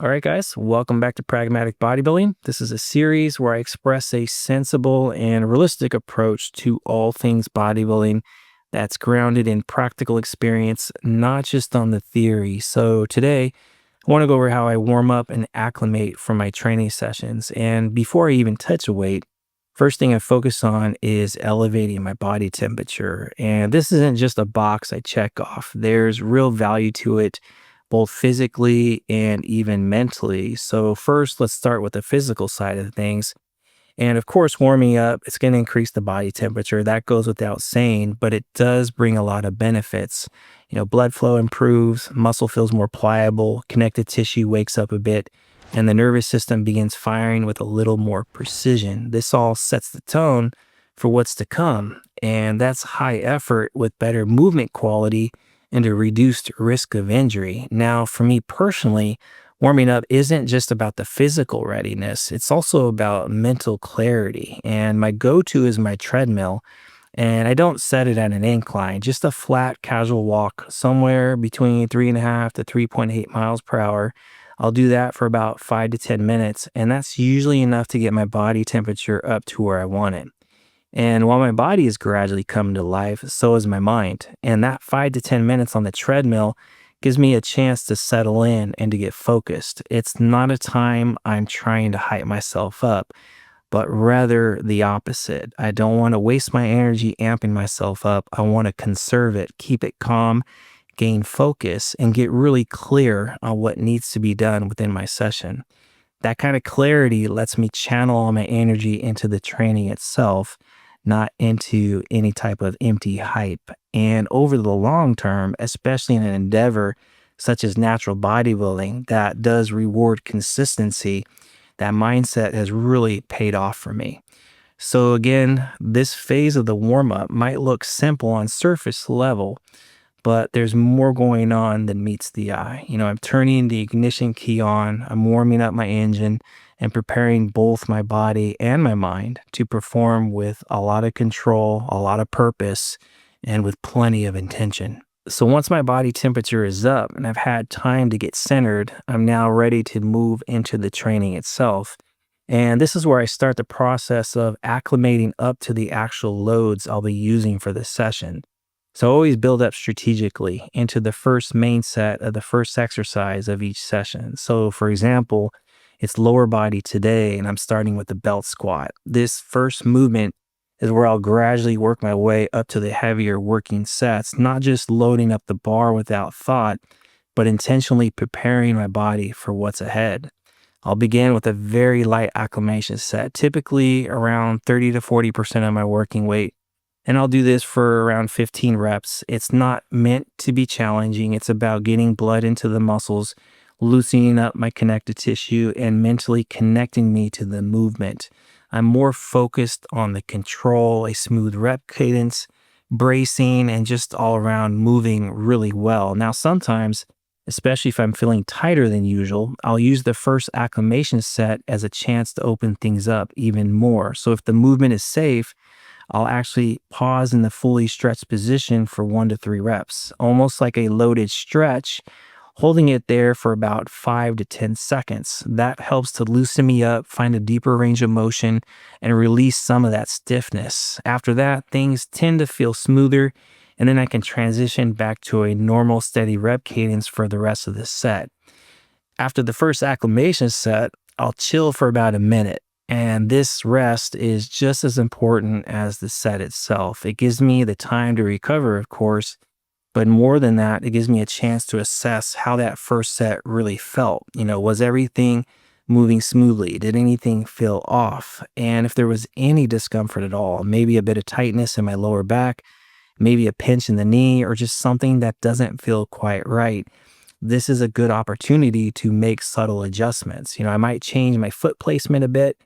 All right, guys, welcome back to Pragmatic Bodybuilding. This is a series where I express a sensible and realistic approach to all things bodybuilding that's grounded in practical experience, not just on the theory. So today, I want to go over how I warm up and acclimate for my training sessions. And before I even touch a weight, first thing I focus on is elevating my body temperature. And this isn't just a box I check off. There's real value to it, both physically and even mentally. So first, let's start with the physical side of things. And of course, warming up, it's going to increase the body temperature. That goes without saying, but it does bring a lot of benefits. Blood flow improves, muscle feels more pliable, connective tissue wakes up a bit, and the nervous system begins firing with a little more precision. This all sets the tone for what's to come. And that's high effort with better movement quality and a reduced risk of injury. Now, for me personally, warming up isn't just about the physical readiness, it's also about mental clarity. And my go to is my treadmill. And I don't set it at an incline, just a flat, casual walk somewhere between 3.5 to 3.8 miles per hour. I'll do that for about 5 to 10 minutes, and that's usually enough to get my body temperature up to where I want it. And while my body is gradually coming to life, so is my mind. And that 5 to 10 minutes on the treadmill gives me a chance to settle in and to get focused. It's not a time I'm trying to hype myself up, but rather the opposite. I don't want to waste my energy amping myself up. I want to conserve it, keep it calm, gain focus, and get really clear on what needs to be done within my session. That kind of clarity lets me channel all my energy into the training itself, not into any type of empty hype. And over the long term, especially in an endeavor such as natural bodybuilding that does reward consistency, that mindset has really paid off for me. So again, this phase of the warm up might look simple on surface level, but there's more going on than meets the eye. I'm turning the ignition key on, I'm warming up my engine and preparing both my body and my mind to perform with a lot of control, a lot of purpose, and with plenty of intention. So once my body temperature is up and I've had time to get centered, I'm now ready to move into the training itself. And this is where I start the process of acclimating up to the actual loads I'll be using for this session. So always build up strategically into the first main set of the first exercise of each session. So for example, it's lower body today and I'm starting with the belt squat. This first movement is where I'll gradually work my way up to the heavier working sets, not just loading up the bar without thought, but intentionally preparing my body for what's ahead. I'll begin with a very light acclimation set, typically around 30 to 40% of my working weight. And I'll do this for around 15 reps. It's not meant to be challenging. It's about getting blood into the muscles, loosening up my connective tissue, and mentally connecting me to the movement. I'm more focused on the control, a smooth rep cadence, bracing, and just all around moving really well. Now, sometimes, especially if I'm feeling tighter than usual, I'll use the first acclimation set as a chance to open things up even more. So if the movement is safe, I'll actually pause in the fully stretched position for 1 to 3 reps, almost like a loaded stretch, holding it there for about 5 to 10 seconds. That helps to loosen me up, find a deeper range of motion, and release some of that stiffness. After that, things tend to feel smoother, and then I can transition back to a normal steady rep cadence for the rest of the set. After the first acclimation set, I'll chill for about a minute. And this rest is just as important as the set itself. It gives me the time to recover, of course, but more than that, it gives me a chance to assess how that first set really felt. Was everything moving smoothly? Did anything feel off? And if there was any discomfort at all, maybe a bit of tightness in my lower back, maybe a pinch in the knee, or just something that doesn't feel quite right, this is a good opportunity to make subtle adjustments. I might change my foot placement a bit,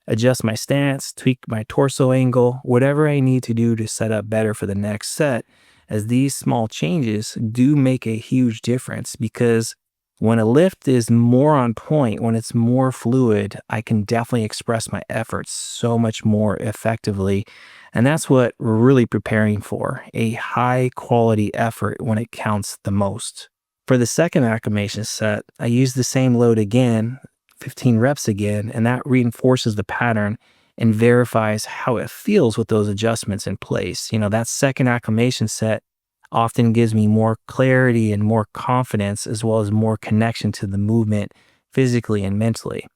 adjust my stance, tweak my torso angle, whatever I need to do to set up better for the next set, as these small changes do make a huge difference. Because when a lift is more on point, when it's more fluid, I can definitely express my efforts so much more effectively. And that's what we're really preparing for, a high quality effort when it counts the most. For the second acclimation set, I use the same load again, 15 reps again, and that reinforces the pattern and verifies how it feels with those adjustments in place. That second acclimation set often gives me more clarity and more confidence, as well as more connection to the movement physically and mentally.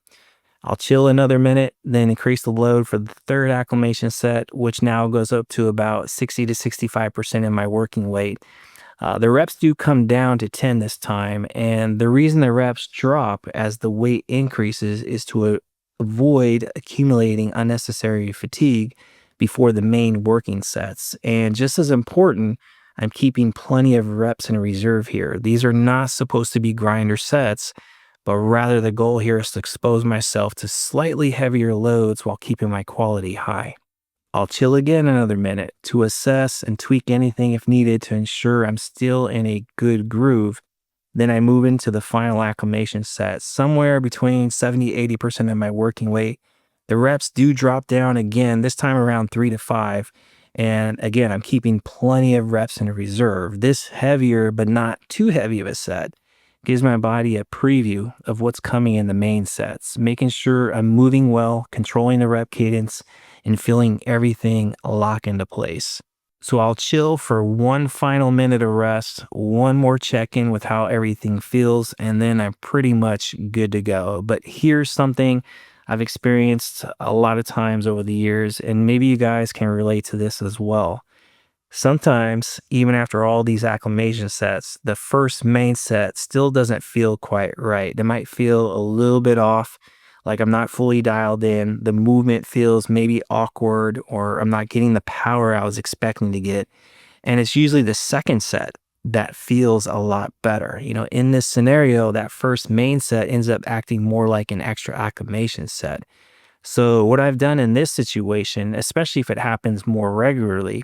I'll chill another minute, then increase the load for the third acclimation set, which now goes up to about 60 to 65% of my working weight. The reps do come down to 10 this time, and the reason the reps drop as the weight increases is to avoid accumulating unnecessary fatigue before the main working sets. And just as important, I'm keeping plenty of reps in reserve here. These are not supposed to be grinder sets, but rather the goal here is to expose myself to slightly heavier loads while keeping my quality high. I'll chill again another minute to assess and tweak anything if needed to ensure I'm still in a good groove. Then I move into the final acclimation set, somewhere between 70-80% of my working weight. The reps do drop down again, this time around 3 to 5. And again, I'm keeping plenty of reps in reserve. This heavier, but not too heavy of a set, gives my body a preview of what's coming in the main sets, making sure I'm moving well, controlling the rep cadence, and feeling everything lock into place. So I'll chill for one final minute of rest, one more check-in with how everything feels, and then I'm pretty much good to go. But here's something I've experienced a lot of times over the years, and maybe you guys can relate to this as well. Sometimes, even after all these acclimation sets, the first main set still doesn't feel quite right. It might feel a little bit off, like I'm not fully dialed in. The movement feels maybe awkward, or I'm not getting the power I was expecting to get. And it's usually the second set that feels a lot better. In this scenario, that first main set ends up acting more like an extra acclimation set. So, what I've done in this situation, especially if it happens more regularly,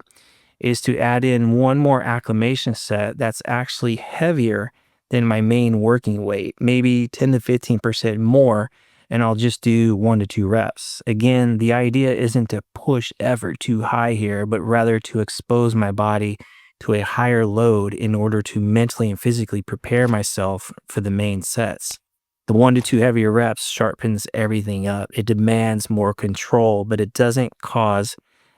is to add in one more acclimation set that's actually heavier than my main working weight, maybe 10 to 15% more, and I'll just do 1 to 2 reps. Again, the idea isn't to push effort too high here, but rather to expose my body to a higher load in order to mentally and physically prepare myself for the main sets. The 1 to 2 heavier reps sharpens everything up. It demands more control, but it doesn't cause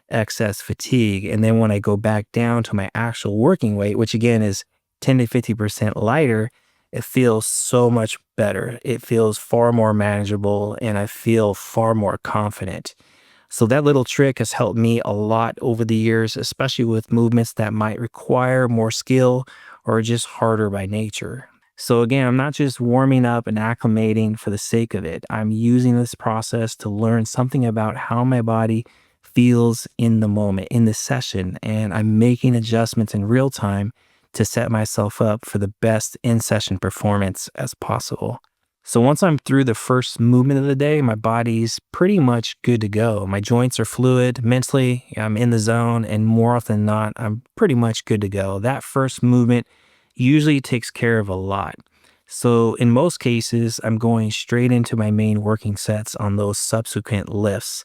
excess fatigue. And then when I go back down to my actual working weight, which again is 10 to 50% lighter, it feels so much better. It feels far more manageable, and I feel far more confident. So that little trick has helped me a lot over the years, especially with movements that might require more skill or just harder by nature. So again, I'm not just warming up and acclimating for the sake of it. I'm using this process to learn something about how my body feels in the moment, in the session, and I'm making adjustments in real time to set myself up for the best in-session performance as possible. So once I'm through the first movement of the day, my body's pretty much good to go. My joints are fluid. Mentally, I'm in the zone, and more often than not, I'm pretty much good to go. That first movement usually takes care of a lot. So in most cases, I'm going straight into my main working sets on those subsequent lifts.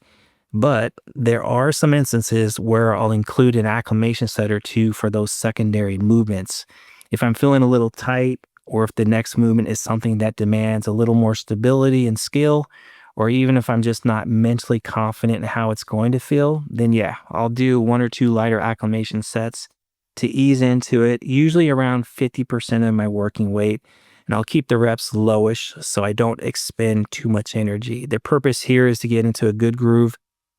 But there are some instances where I'll include an acclimation set or two for those secondary movements. If I'm feeling a little tight, or if the next movement is something that demands a little more stability and skill, or even if I'm just not mentally confident in how it's going to feel, then yeah, I'll do 1 or 2 lighter acclimation sets to ease into it, usually around 50% of my working weight. And I'll keep the reps lowish so I don't expend too much energy. The purpose here is to get into a good groove,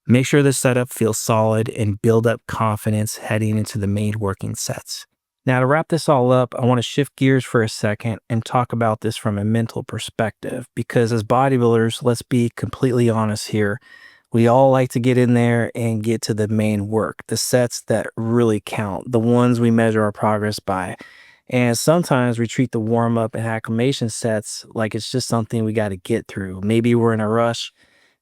make sure the setup feels solid, and build up confidence heading into the main working sets. Now, to wrap this all up, I want to shift gears for a second and talk about this from a mental perspective, because as bodybuilders, let's be completely honest here. We all like to get in there and get to the main work, the sets that really count, the ones we measure our progress by. And sometimes we treat the warm up and acclimation sets like it's just something we got to get through. Maybe we're in a rush.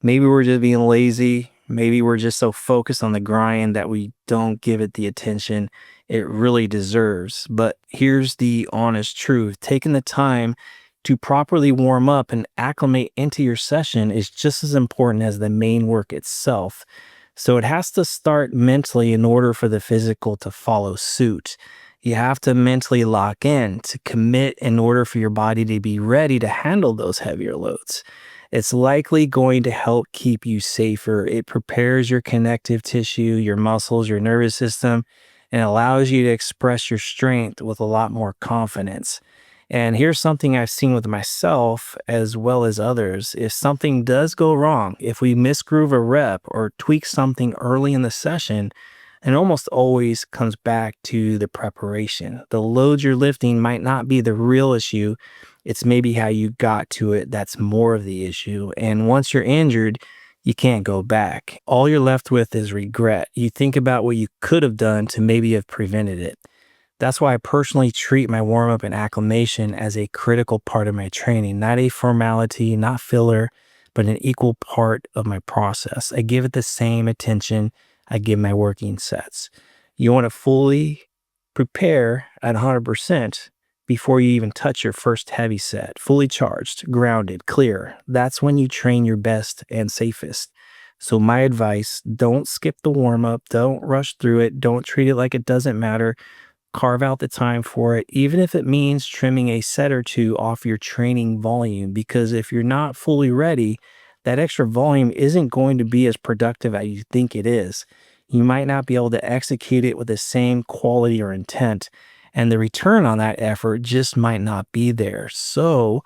Maybe we're just being lazy. Maybe we're just so focused on the grind that we don't give it the attention it really deserves. But here's the honest truth. Taking the time to properly warm up and acclimate into your session is just as important as the main work itself. So it has to start mentally in order for the physical to follow suit. You have to mentally lock in to commit in order for your body to be ready to handle those heavier loads. It's likely going to help keep you safer. It prepares your connective tissue, your muscles, your nervous system, and allows you to express your strength with a lot more confidence. And here's something I've seen with myself as well as others. If something does go wrong, if we misgroove a rep or tweak something early in the session, it almost always comes back to the preparation. The loads you're lifting might not be the real issue. It's maybe how you got to it that's more of the issue. And once you're injured, you can't go back. All you're left with is regret. You think about what you could have done to maybe have prevented it. That's why I personally treat my warm up and acclimation as a critical part of my training, not a formality, not filler, but an equal part of my process. I give it the same attention I give my working sets. You want to fully prepare at 100% before you even touch your first heavy set, fully charged, grounded, clear. That's when you train your best and safest. So, my advice, don't skip the warm up, don't rush through it, don't treat it like it doesn't matter. Carve out the time for it, even if it means trimming a set or two off your training volume, because if you're not fully ready, that extra volume isn't going to be as productive as you think it is. You might not be able to execute it with the same quality or intent, and the return on that effort just might not be there. So,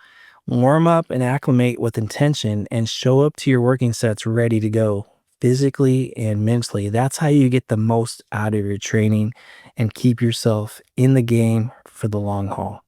warm up and acclimate with intention and show up to your working sets ready to go physically and mentally. That's how you get the most out of your training and keep yourself in the game for the long haul.